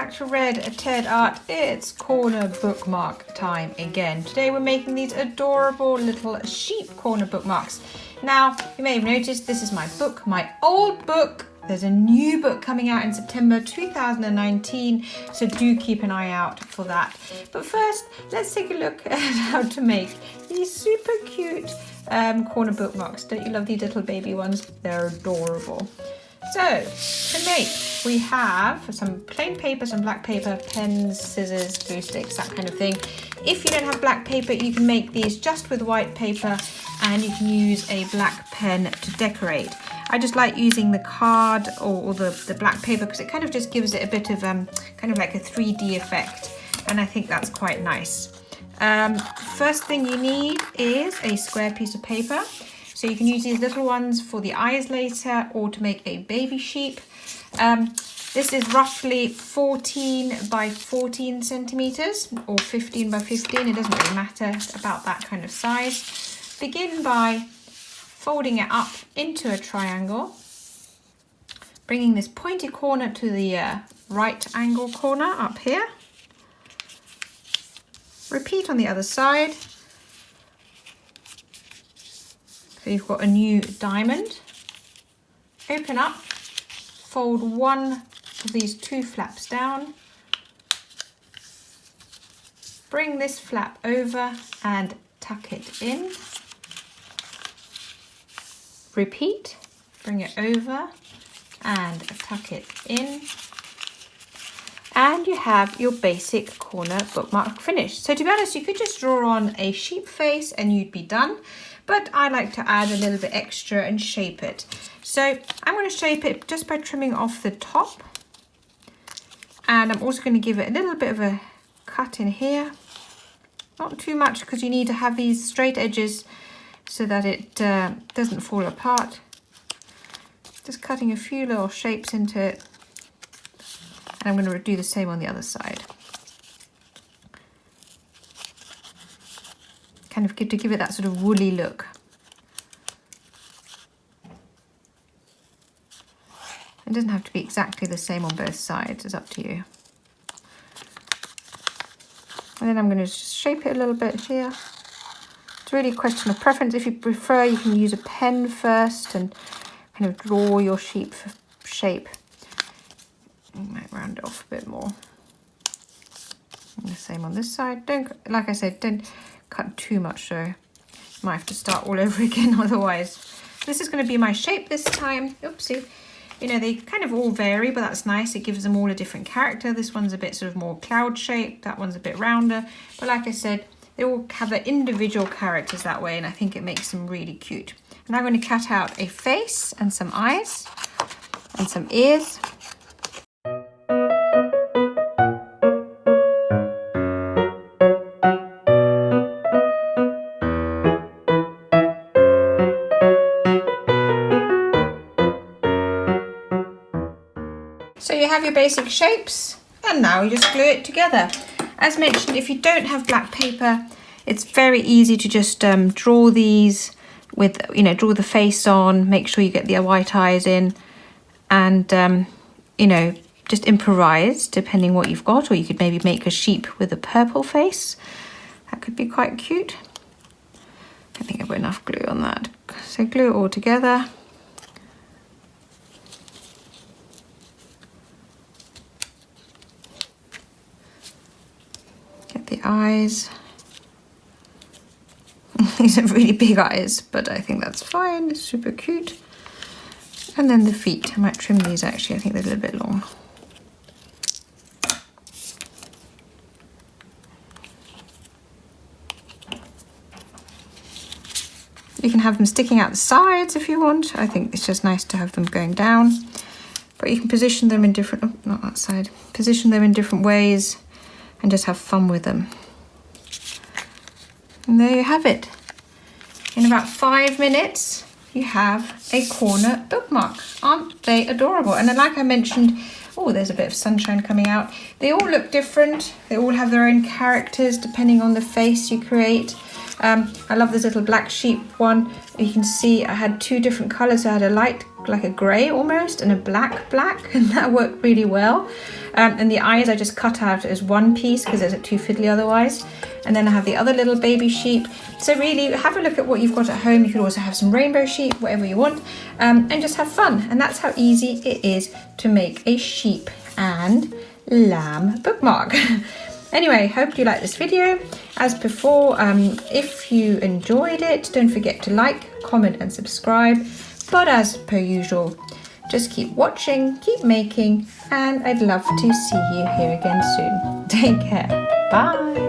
back to Red Ted Art. It's corner bookmark time again. Today we're making these adorable little sheep corner bookmarks. Now, you may have noticed this is my book, my old book. There's a new book coming out in September 2019, so do keep an eye out for that. But first, let's take a look at how to make these super cute corner bookmarks. Don't you love these little baby ones? They're adorable. So, to make, we have some plain paper, some black paper, pens, scissors, glue sticks, that kind of thing. If you don't have black paper, you can make these just with white paper, and you can use a black pen to decorate. I just like using the card or the black paper because it kind of just gives it a bit of kind of like a 3D effect, and I think that's quite nice. First thing you need is a square piece of paper. So you can use these little ones for the eyes later or to make a baby sheep. This is roughly 14 by 14 centimeters or 15 by 15. It doesn't really matter about that kind of size. Begin by folding it up into a triangle, bringing this pointy corner to the right angle corner up here. Repeat on the other side. So you've got a new diamond. Open up, fold one of these two flaps down. Bring this flap over and tuck it in. Repeat, bring it over and tuck it in. And you have your basic corner bookmark finished. So to be honest, you could just draw on a sheep face and you'd be done. But I like to add a little bit extra and shape it. So I'm going to shape it just by trimming off the top. And I'm also going to give it a little bit of a cut in here. Not too much because you need to have these straight edges so that it doesn't fall apart. Just cutting a few little shapes into it. And I'm going to do the same on the other side. Kind of to give it that sort of woolly look. It doesn't have to be exactly the same on both sides, it's up to you. And then I'm going to just shape it a little bit here. It's really a question of preference. If you prefer, you can use a pen first and kind of draw your sheep shape. You might round it off a bit more. And the same on this side. Don't, like I said, don't cut too much, so you might have to start all over again otherwise. This is going to be my shape this time. Oopsie. You know, they kind of all vary, but that's nice. It gives them all a different character. This one's a bit sort of more cloud shaped. That one's a bit rounder. But like I said, they all have their individual characters that way, and I think it makes them really cute. And I'm going to cut out a face and some eyes and some ears. So you have your basic shapes, and now you just glue it together. As mentioned, if you don't have black paper, it's very easy to just draw these with, you know, draw the face on, make sure you get the white eyes in, and, you know, just improvise depending what you've got, or you could maybe make a sheep with a purple face. That could be quite cute. I think I've got enough glue on that. So glue it all together. The eyes. These are really big eyes, but I think that's fine. It's super cute. And then the feet. I might trim these actually. I think they're a little bit long. You can have them sticking out the sides if you want. I think it's just nice to have them going down. But you can position them in different, oh, not that side. Position them in different ways and just have fun with them. And there you have it. In about 5 minutes, you have a corner bookmark. Aren't they adorable? And then, like I mentioned, oh, there's a bit of sunshine coming out. They all look different. They all have their own characters depending on the face you create. I love this little black sheep one. you can see I had two different colours. I had a light, like a grey almost, and a black, and that worked really well. And the eyes I just cut out as one piece because it's too fiddly otherwise. And then I have the other little baby sheep. So really have a look at what you've got at home. You could also have some rainbow sheep, whatever you want, and just have fun. And that's how easy it is to make a sheep and lamb bookmark. Anyway, hope you liked this video. As before, if you enjoyed it, don't forget to like, comment and subscribe. But as per usual, just keep watching, keep making, and I'd love to see you here again soon. Take care. Bye.